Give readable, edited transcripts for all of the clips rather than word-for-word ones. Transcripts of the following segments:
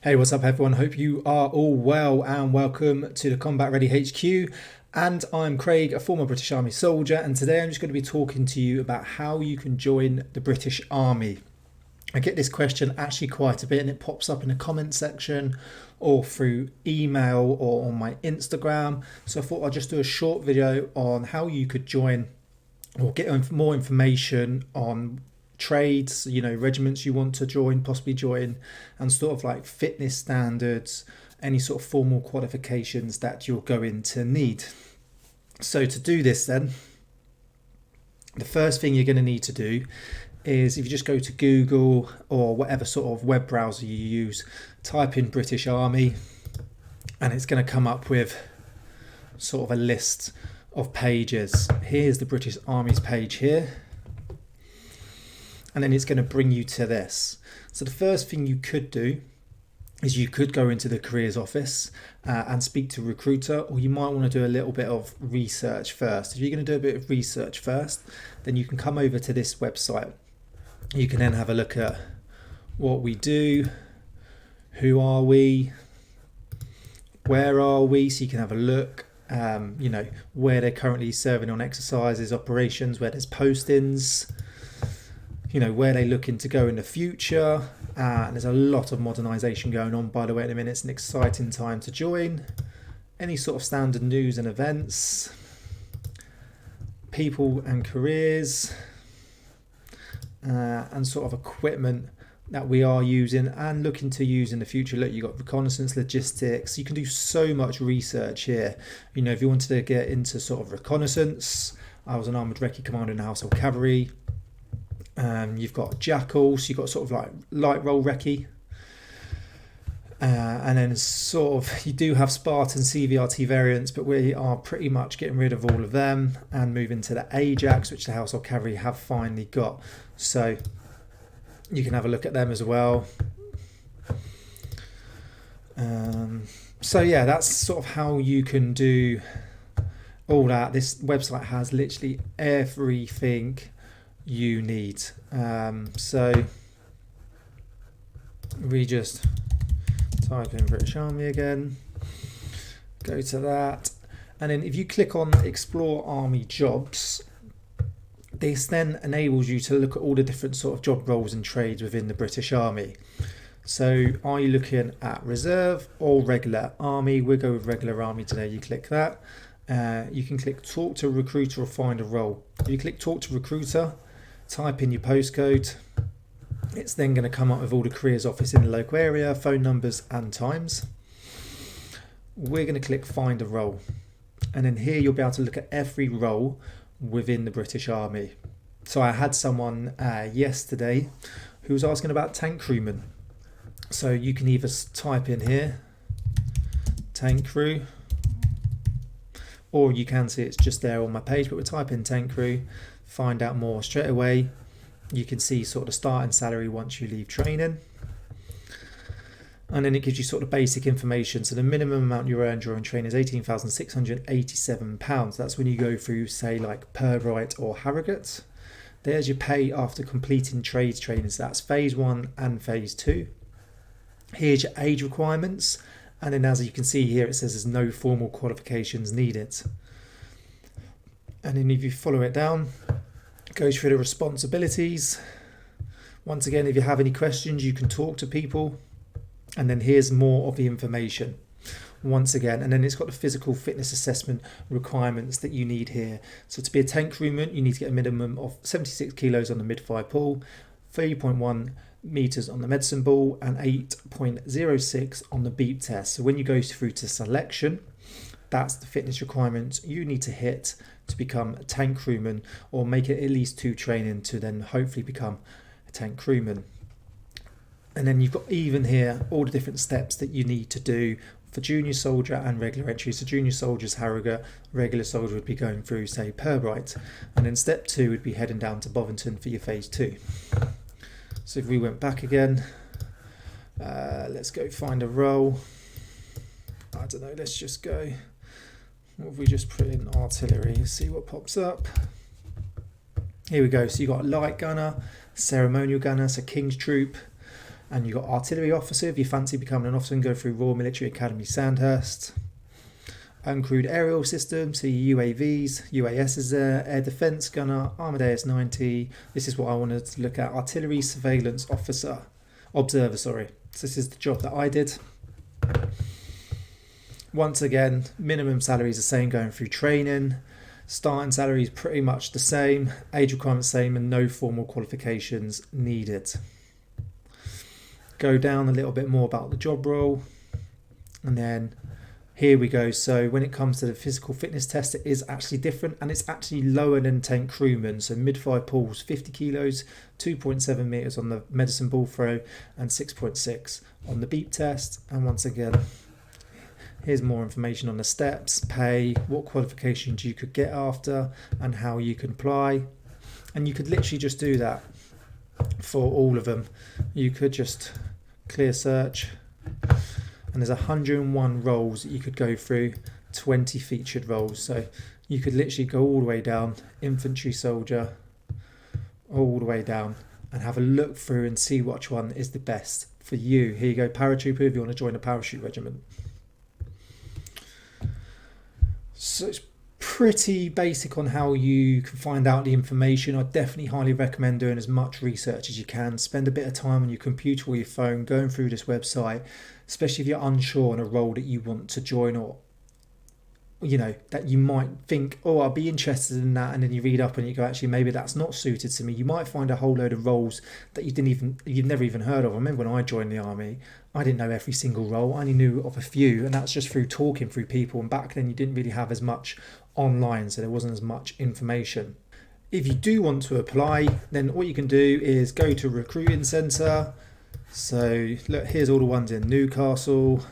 Hey, what's up everyone? Hope you are all well and welcome to the Combat Ready HQ. And I'm Craig, a former British Army soldier, and today I'm just going to be talking to you about how you can join the British Army. I get this question actually quite a bit and it pops up in the comment section or through email or on my Instagram. So I thought I'd just do a short video on how you could join or get more information on trades, regiments you want to join, possibly join, and sort of like fitness standards, any sort of formal qualifications that you're going to need. So to do this then, the first thing you're going to need to do is if you just go to Google or whatever sort of web browser you use, type in British Army and it's going to come up with sort of a list of pages. Here's the British Army's page here. And then it's going to bring you to this. So the first thing you could do is you could go into the careers office and speak to a recruiter, or you might want to do a little bit of research first. If you're going to do a bit of research first, then you can come over to this website. You can then have a look at what we do, who are we, where are we, so you can have a look, where they're currently serving on exercises, operations, where there's postings, where they're looking to go in the future. And there's a lot of modernisation going on, by the way, at the minute. It's an exciting time to join. Any sort of standard news and events, people and careers, and sort of equipment that we are using and looking to use in the future. Look, you've got reconnaissance, logistics. You can do so much research here. If you wanted to get into sort of reconnaissance, I was an armoured recce commander in the Household Cavalry. You've got jackals, you've got sort of like light roll recce, and then sort of you do have Spartan CVRT variants, but we are pretty much getting rid of all of them and moving to the Ajax, which the Household Cavalry have finally got. So you can have a look at them as well. So yeah, that's sort of how you can do all that. This website has literally everything you need. So we just type in British Army again, go to that, and then if you click on Explore Army Jobs, this then enables you to look at all the different sort of job roles and trades within the British Army. So are you looking at reserve or regular army? We'll go with regular army today. You click that. You can click talk to a recruiter or find a role. If you click talk to recruiter, type in your postcode. It's then going to come up with all the careers office in the local area, phone numbers and times. We're going to click find a role, and then here you'll be able to look at every role within the British Army. So I had someone yesterday who was asking about tank crewmen. So you can either type in here tank crew, or you can see it's just there on my page, but we'll type in tank crew, find out more straight away. You can see sort of the starting salary once you leave training, and then it gives you sort of basic information. So the minimum amount you earn during training is £18,687. That's when you go through, say, like Purbright or Harrogate. There's your pay after completing trades training. So that's phase 1 and phase 2. Here's your age requirements, and then as you can see here, it says there's no formal qualifications needed. And then if you follow it down, it goes through the responsibilities. Once again, if you have any questions, you can talk to people. And then here's more of the information once again. And then it's got the physical fitness assessment requirements that you need here. So to be a tank crewman, you need to get a minimum of 76 kilos on the mid-thigh pull, 3.1 meters on the medicine ball, and 8.06 on the beep test. So when you go through to selection, that's the fitness requirements you need to hit to become a tank crewman, or make it at least 2 training to then hopefully become a tank crewman. And then you've got even here all the different steps that you need to do for junior soldier and regular entry. So junior soldier's Harrogate, regular soldier would be going through, say, Purbright, and then step 2 would be heading down to Bovington for your phase 2. So if we went back again, let's go find a role. I don't know, let's just go, what if we just put in artillery, see what pops up. Here we go. So you got light gunner, ceremonial gunner, so King's Troop, And you've got artillery officer if you fancy becoming an officer and go through Royal Military Academy Sandhurst. Uncrewed aerial systems, so your UAVs, UAS is there, air defence gunner, armoured AS-90. This is what I wanted to look at, artillery surveillance observer. So this is the job that I did. Once again, minimum salary is the same going through training. Starting salary is pretty much the same, age requirement same, and no formal qualifications needed. Go down a little bit more about the job role, and then here we go. So when it comes to the physical fitness test, it is actually different, and it's actually lower than tank crewman. So mid-thigh pulls 50 kilos, 2.7 meters on the medicine ball throw, and 6.6 on the beep test. And once again, here's more information on the steps, pay, what qualifications you could get after, and how you can apply. And you could literally just do that for all of them. You could just clear search, and there's 101 roles that you could go through, 20 featured roles. So you could literally go all the way down, infantry soldier, all the way down, and have a look through and see which one is the best for you. Here you go, paratrooper if you want to join a parachute regiment. So it's pretty basic on how you can find out the information. I definitely highly recommend doing as much research as you can. Spend a bit of time on your computer or your phone going through this website, especially if you're unsure on a role that you want to join, or that you might think, oh, I'll be interested in that, and then you read up and you go, actually maybe that's not suited to me. You might find a whole load of roles that you've never even heard of. I remember when I joined the army, I didn't know every single role. I only knew of a few, and that's just through talking through people, and back then you didn't really have as much online, so there wasn't as much information. If you do want to apply, then all you can do is go to recruiting centre. So look, here's all the ones in Newcastle,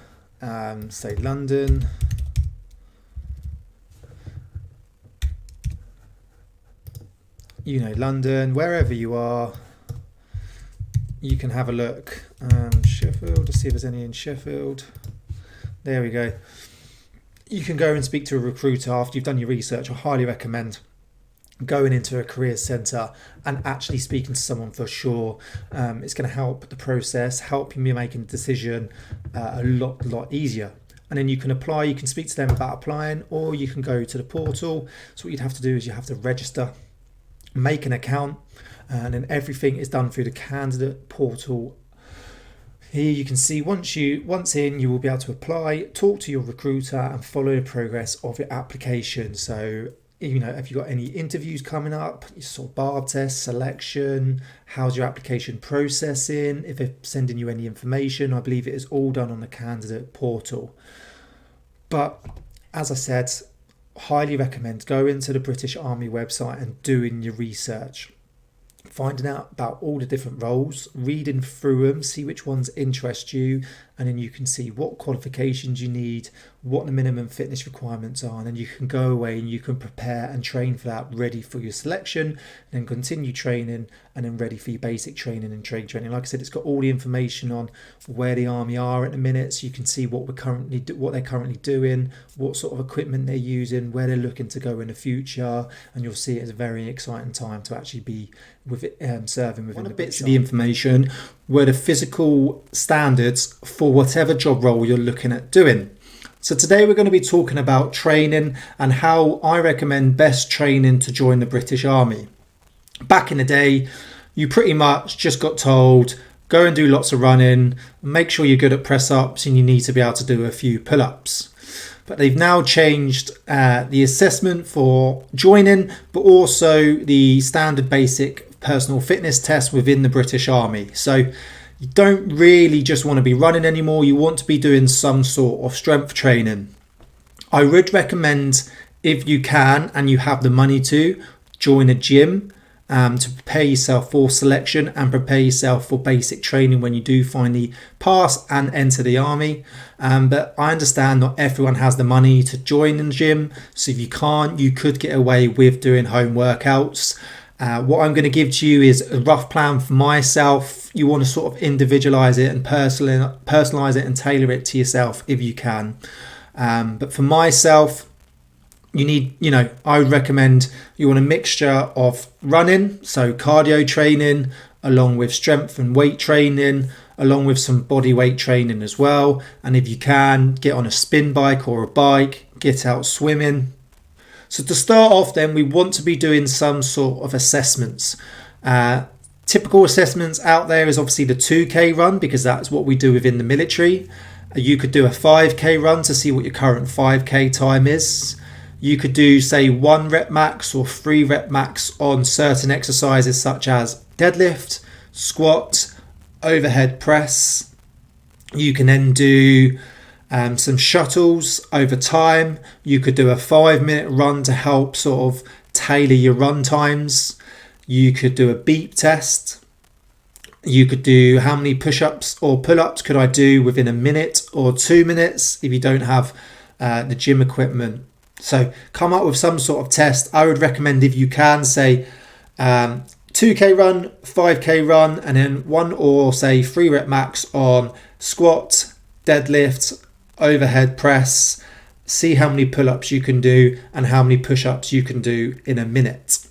say London, London, wherever you are, you can have a look. Sheffield, let's see if there's any in Sheffield. There we go. You can go and speak to a recruiter after you've done your research. I highly recommend going into a career centre and actually speaking to someone for sure. It's going to help the process, help you making a decision a lot easier. And then you can apply, you can speak to them about applying, or you can go to the portal. So what you'd have to do is you have to register, make an account, and then everything is done through the candidate portal. Here you can see once in, you will be able to apply, talk to your recruiter, and follow the progress of your application. So if you've got any interviews coming up, your sort of bar test, selection, how's your application processing, if they're sending you any information, I believe it is all done on the candidate portal. But as I said, highly recommend going to the British Army website and doing your research, finding out about all the different roles, reading through them, see which ones interest you, and then you can see what qualifications you need, what the minimum fitness requirements are, and then you can go away and you can prepare and train for that, ready for your selection, and then continue training, and then ready for your basic training and training. Like I said, it's got all the information on where the army are at the minute, so you can see what they're currently doing, what sort of equipment they're using, where they're looking to go in the future, and you'll see it as a very exciting time to actually be with it, serving within the bits of the information were the physical standards for whatever job role you're looking at doing. So today we're going to be talking about training and how I recommend best training to join the British Army. Back in the day, you pretty much just got told, go and do lots of running, make sure you're good at press ups, and you need to be able to do a few pull-ups. But they've now changed the assessment for joining, but also the standard basic personal fitness test within the British Army. So you don't really just want to be running anymore, you want to be doing some sort of strength training. I would recommend, if you can and you have the money to, join a gym to prepare yourself for selection and prepare yourself for basic training when you do finally pass and enter the army. But I understand not everyone has the money to join in the gym, so if you can't, you could get away with doing home workouts. What I'm going to give to you is a rough plan for myself. You want to sort of individualize it and personalize it and tailor it to yourself if you can. But for myself, I would recommend you want a mixture of running, so cardio training, along with strength and weight training, along with some body weight training as well. And if you can, get on a spin bike or a bike, get out swimming. So to start off then, we want to be doing some sort of assessments. Typical assessments out there is obviously the 2K run, because that's what we do within the military. You could do a 5K run to see what your current 5K time is. You could do, say, 1 rep max or 3 rep max on certain exercises such as deadlift, squat, overhead press. You can then do some shuttles over time. You could do a 5-minute run to help sort of tailor your run times. You could do a beep test. You could do how many push-ups or pull-ups could I do within a minute or 2 minutes if you don't have the gym equipment. So come up with some sort of test. I would recommend, if you can, say 2K run, 5K run, and then 1 or say 3 rep max on squat, deadlift, overhead press. See how many pull-ups you can do and how many push-ups you can do in a minute.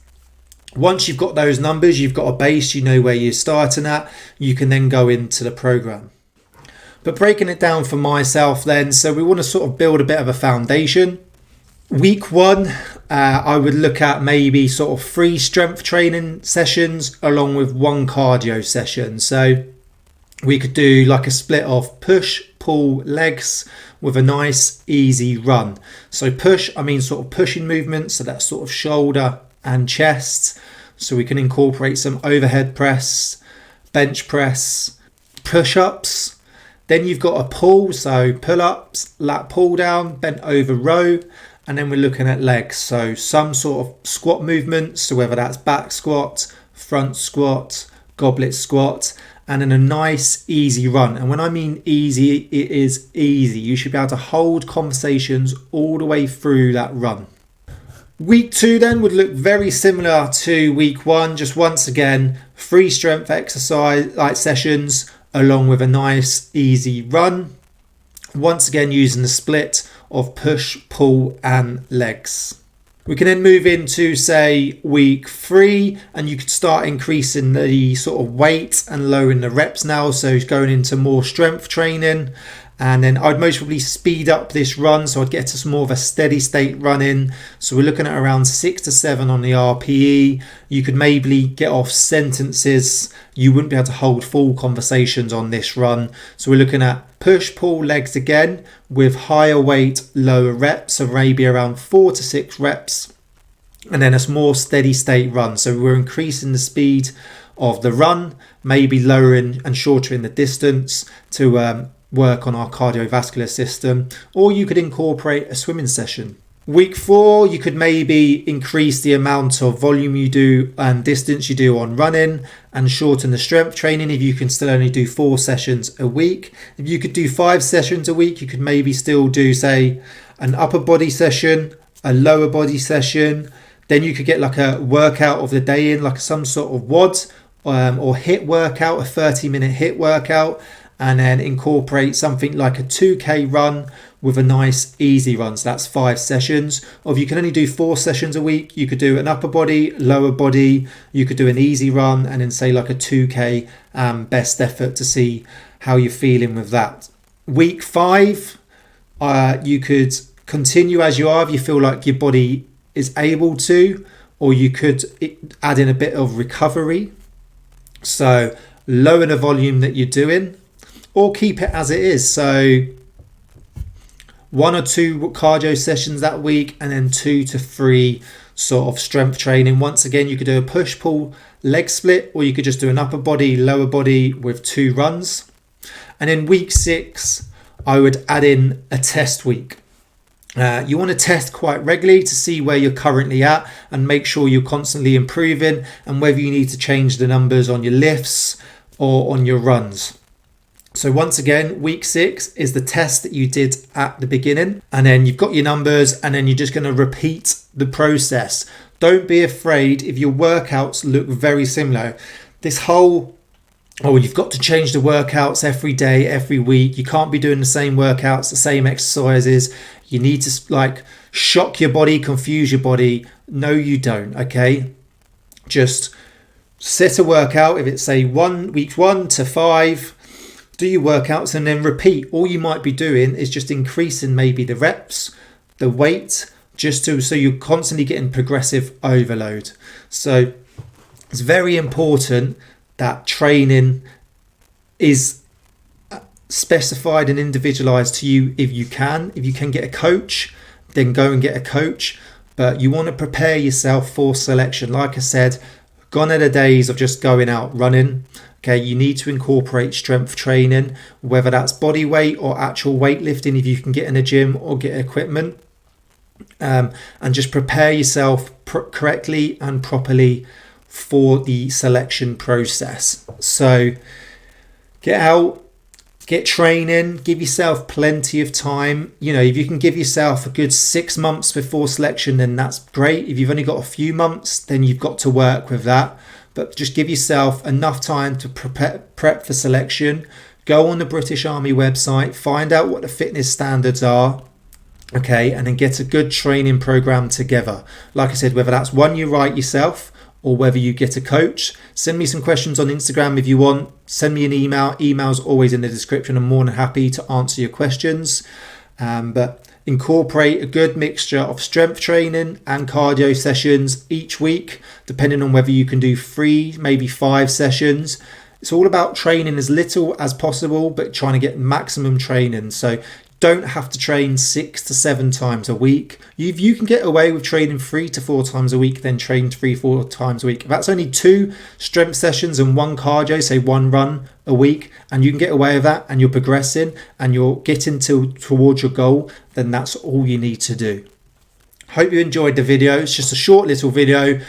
Once you've got those numbers, you've got a base, you know where you're starting at, you can then go into the program. But breaking it down for myself then, so we want to sort of build a bit of a foundation. Week 1, I would look at maybe sort of 3 strength training sessions along with 1 cardio session. So we could do like a split of push, pull, legs with a nice easy run. So push, I mean sort of pushing movements, so that's sort of shoulder and chest. So we can incorporate some overhead press, bench press, push-ups. Then you've got a pull, so pull-ups, lat pull down, bent over row. And then we're looking at legs, so some sort of squat movements, so whether that's back squat, front squat, goblet squat, and then a nice easy run. And when I mean easy, it is easy. You should be able to hold conversations all the way through that run. Week 2 then would look very similar to week 1, just once again, 3 strength exercise like sessions along with a nice easy run. Once again using the split of push, pull and legs. We can then move into say week 3 and you could start increasing the sort of weight and lowering the reps now. So going into more strength training, and then I'd most probably speed up this run. So I'd get to some more of a steady state run in. So we're looking at around 6 to 7 on the RPE. You could maybe get off sentences. You wouldn't be able to hold full conversations on this run. So we're looking at push, pull, legs again with higher weight, lower reps. So maybe around 4 to 6 reps. And then a more steady state run. So we're increasing the speed of the run, maybe lowering and shortening the distance to work on our cardiovascular system, or you could incorporate a swimming session. Week 4, you could maybe increase the amount of volume you do and distance you do on running and shorten the strength training if you can still only do 4 sessions a week. If you could do 5 sessions a week, you could maybe still do, say, an upper body session, a lower body session. Then you could get like a workout of the day in, like some sort of WOD or HIIT workout, a 30-minute HIIT workout, and then incorporate something like a 2K run with a nice easy run. So that's 5 sessions. Or if you can only do 4 sessions a week, you could do an upper body, lower body, you could do an easy run, and then say like a 2K best effort to see how you're feeling with that. Week 5, you could continue as you are if you feel like your body is able to, or you could add in a bit of recovery. So lower the volume that you're doing, or keep it as it is. So 1 or 2 cardio sessions that week, and then 2 to 3 sort of strength training. Once again, you could do a push, pull, leg split, or you could just do an upper body, lower body with 2 runs. And then week 6, I would add in a test week. You want to test quite regularly to see where you're currently at and make sure you're constantly improving, and whether you need to change the numbers on your lifts or on your runs. So once again, week 6 is the test that you did at the beginning, and then you've got your numbers, and then you're just going to repeat the process. Don't be afraid if your workouts look very similar. This whole, you've got to change the workouts every day, every week. You can't be doing the same workouts, the same exercises. You need to shock your body, confuse your body. No, you don't, okay? Just set a workout. If it's say weeks 1 to 5, do your workouts and then repeat. All you might be doing is just increasing maybe the reps, the weight, so you're constantly getting progressive overload. So it's very important that training is specified and individualized to you. If you can get a coach, then go and get a coach. But you want to prepare yourself for selection. Like I said, gone are the days of just going out running. Okay, you need to incorporate strength training, whether that's body weight or actual weightlifting if you can get in a gym or get equipment. And just prepare yourself correctly and properly for the selection process. So get out, get training, give yourself plenty of time. You know, if you can give yourself a good 6 months before selection, then that's great. If you've only got a few months, then you've got to work with that. But just give yourself enough time to prep for selection. Go on the British Army website, find out what the fitness standards are. Okay, and then get a good training program together. Like I said, whether that's one you write yourself or whether you get a coach. Send me some questions on Instagram if you want. Send me an email. Email's always in the description. I'm more than happy to answer your questions. But incorporate a good mixture of strength training and cardio sessions each week, depending on whether you can do 3, maybe 5 sessions. It's all about training as little as possible, but trying to get maximum training. So don't have to train 6 to 7 times a week. If you can get away with training 3 to 4 times a week, then train 3-4 times a week. If that's only 2 strength sessions and 1 cardio, say 1 run a week, and you can get away with that and you're progressing and you're getting towards your goal, then that's all you need to do. Hope you enjoyed the video. It's just a short little video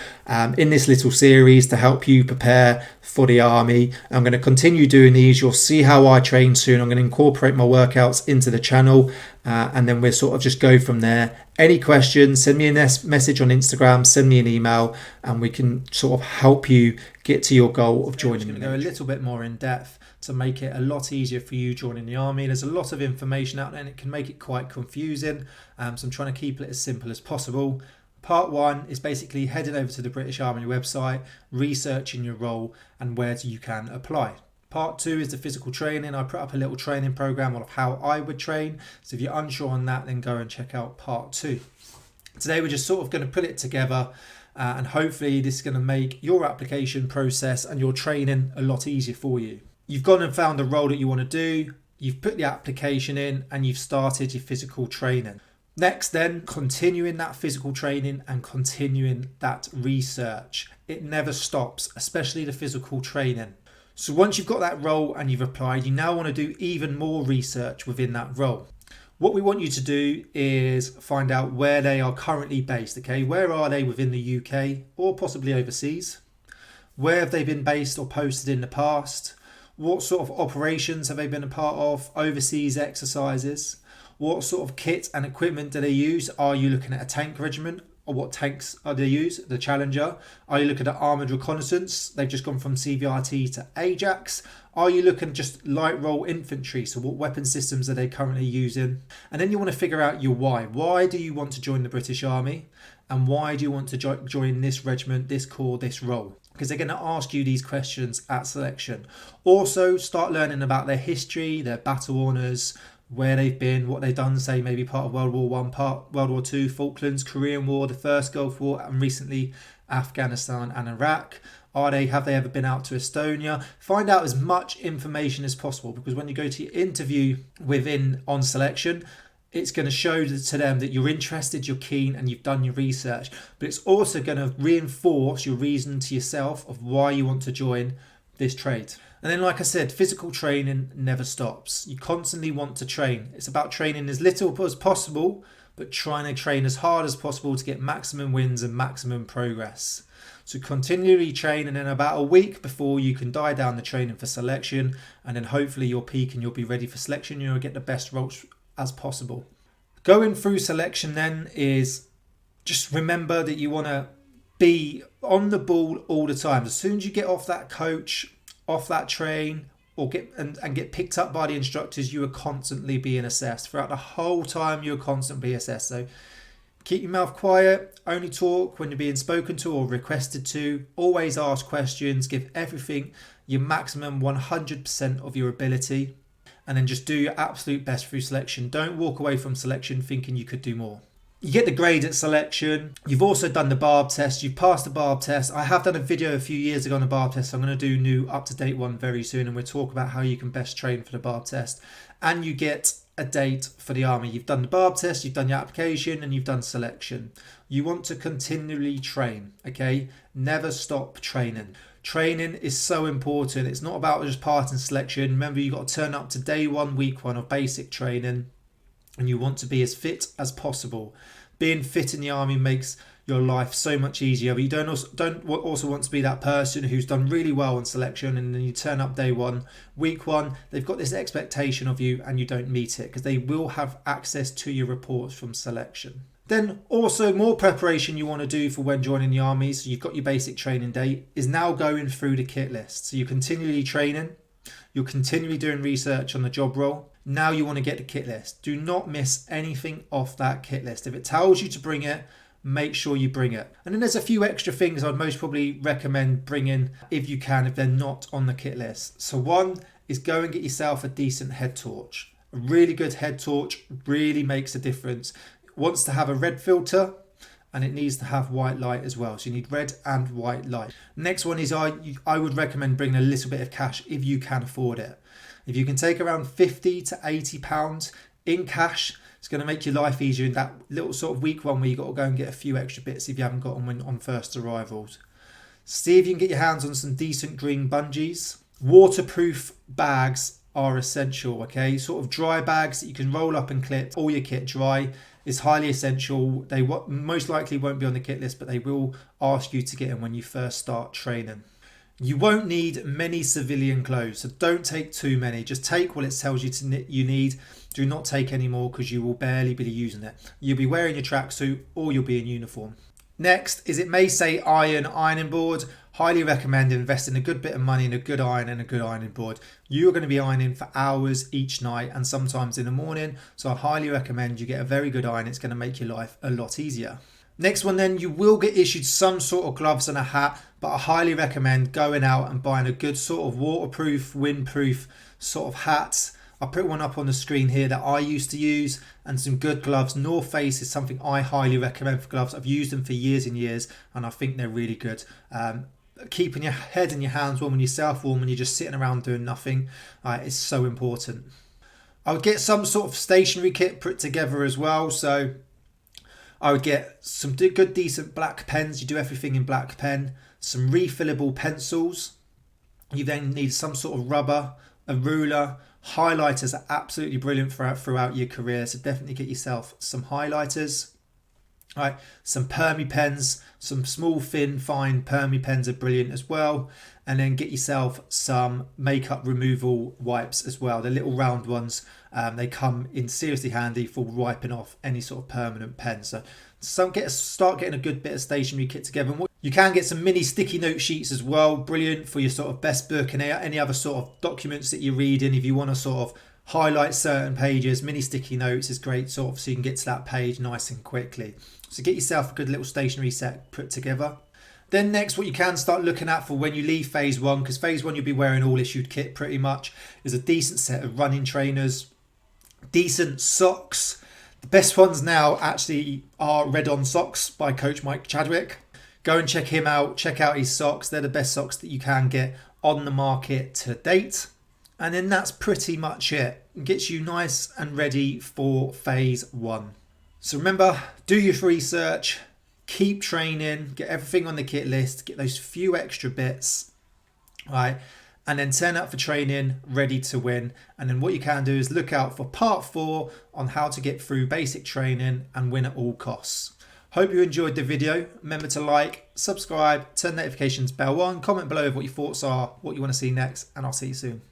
in this little series to help you prepare for the army. I'm going to continue doing these. You'll see how I train soon. I'm going to incorporate my workouts into the channel and then we'll sort of just go from there. Any questions, send me a message on Instagram, send me an email, and we can sort of help you get to your goal of joining. I'm going to go a little bit more in depth to make it a lot easier for you joining the army. There's a lot of information out there and it can make it quite confusing. So I'm trying to keep it as simple as possible. Part 1 is basically heading over to the British Army website, researching your role and where you can apply. Part 2 is the physical training. I put up a little training program of how I would train. So if you're unsure on that, then go and check out part 2. Today we're just sort of going to put it together and hopefully this is going to make your application process and your training a lot easier for you. You've gone and found a role that you want to do, you've put the application in and you've started your physical training. Next then, continuing that physical training and continuing that research. It never stops, especially the physical training. So once you've got that role and you've applied, you now want to do even more research within that role. What we want you to do is find out where they are currently based, okay? Where are they within the UK or possibly overseas? Where have they been based or posted in the past? What sort of operations have they been a part of? Overseas exercises? What sort of kit and equipment do they use? Are you looking at a tank regiment? Or what tanks are they use? The Challenger? Are you looking at armoured reconnaissance? They've just gone from CVRT to Ajax. Are you looking at just light role infantry? So what weapon systems are they currently using? And then you want to figure out your why. Why do you want to join the British Army? And why do you want to join this regiment, this corps, this role? Because they're going to ask you these questions at selection. Also, start learning about their history, their battle honours, where they've been, what they've done, say maybe part of World War One, part World War Two, Falklands, Korean War, the First Gulf War, and recently Afghanistan and Iraq. Have they ever been out to Estonia? Find out as much information as possible, because when you go to your interview on selection, it's going to show to them that you're interested, you're keen, and you've done your research. But it's also going to reinforce your reason to yourself of why you want to join this trade. And then, like I said, physical training never stops. You constantly want to train. It's about training as little as possible, but trying to train as hard as possible to get maximum wins and maximum progress. So continually train, and then about a week before you can die down the training for selection, and then hopefully you'll peak and you'll be ready for selection. You'll get the best roles as possible. Going through selection then is just remember that you want to be on the ball all the time. As soon as you get off that coach, off that train, or get picked up by the instructors, you are constantly being assessed. Throughout the whole time, you're constantly assessed. So keep your mouth quiet, only talk when you're being spoken to or requested to. Always ask questions, give everything your maximum 100% of your ability, and then just do your absolute best through selection. Don't walk away from selection thinking you could do more. You get the grade at selection. You've also done the barb test. You've passed the barb test. I have done a video a few years ago on the barb test. So I'm going to do a new up-to-date one very soon, and we'll talk about how you can best train for the barb test. And you get a date for the army. You've done the barb test, you've done your application, and you've done selection. You want to continually train, okay? Never stop training. Training is so important. It's not about just passing selection. Remember, you've got to turn up to day one, week one of basic training, and you want to be as fit as possible. Being fit in the army makes your life so much easier, but you don't also want to be that person who's done really well on selection, and then you turn up day one, week one, they've got this expectation of you and you don't meet it, because they will have access to your reports from selection. Then also more preparation you want to do for when joining the army. So you've got your basic training date, is now going through the kit list. So you're continually training, you're continually doing research on the job role. Now you want to get the kit list. Do not miss anything off that kit list. If it tells you to bring it, make sure you bring it. And then there's a few extra things I'd most probably recommend bringing if you can, if they're not on the kit list. So one is go and get yourself a decent head torch. A really good head torch really makes a difference. It wants to have a red filter, and it needs to have white light as well. So you need red and white light. Next one is I would recommend bringing a little bit of cash if you can afford it. If you can take around 50 to 80 pounds in cash, it's going to make your life easier in that little sort of week one where you've got to go and get a few extra bits if you haven't got them on first arrivals. See if you can get your hands on some decent green bungees. Waterproof bags are essential, okay? Sort of dry bags that you can roll up and clip all your kit dry is highly essential. They most likely won't be on the kit list, but they will ask you to get them when you first start training. You won't need many civilian clothes, so don't take too many. Just take what it tells you you need. Do not take any more, because you will barely be using it. You'll be wearing your tracksuit or you'll be in uniform. Next is, it may say ironing board. Highly recommend investing a good bit of money in a good iron and a good ironing board. You're going to be ironing for hours each night and sometimes in the morning. So I highly recommend you get a very good iron. It's going to make your life a lot easier. Next one then, you will get issued some sort of gloves and a hat, but I highly recommend going out and buying a good sort of waterproof, windproof sort of hat. I put one up on the screen here that I used to use, and some good gloves. North Face is something I highly recommend for gloves. I've used them for years and years, and I think they're really good. Keeping your head and your hands warm and yourself warm when you're just sitting around doing nothing is so important. I would get some sort of stationery kit put together as well. So I would get some good decent black pens. You do everything in black pen. Some refillable pencils. You then need some sort of rubber, a ruler. Highlighters are absolutely brilliant throughout your career, so definitely get yourself some highlighters. All right, some permy pens, some small thin fine permy pens are brilliant as well. And then get yourself some makeup removal wipes as well. The little round ones, they come in seriously handy for wiping off any sort of permanent pen. So start getting a good bit of stationery kit together. You can get some mini sticky note sheets as well. Brilliant for your sort of best book and any other sort of documents that you're reading. If you want to sort of highlight certain pages, mini sticky notes is great so you can get to that page nice and quickly. So get yourself a good little stationery set put together. Then next, what you can start looking at for when you leave phase one, because phase one you'll be wearing all issued kit pretty much, is a decent set of running trainers, decent socks. The best ones now actually are Red On Socks by Coach Mike Chadwick. Go and check him out, check out his socks. They're the best socks that you can get on the market to date. And then that's pretty much it. It gets you nice and ready for phase one. So remember, do your research, keep training, get everything on the kit list, get those few extra bits, right? And then turn up for training, ready to win. And then what you can do is look out for part 4 on how to get through basic training and win at all costs. Hope you enjoyed the video. Remember to like, subscribe, turn notifications bell on, comment below what your thoughts are, what you want to see next, and I'll see you soon.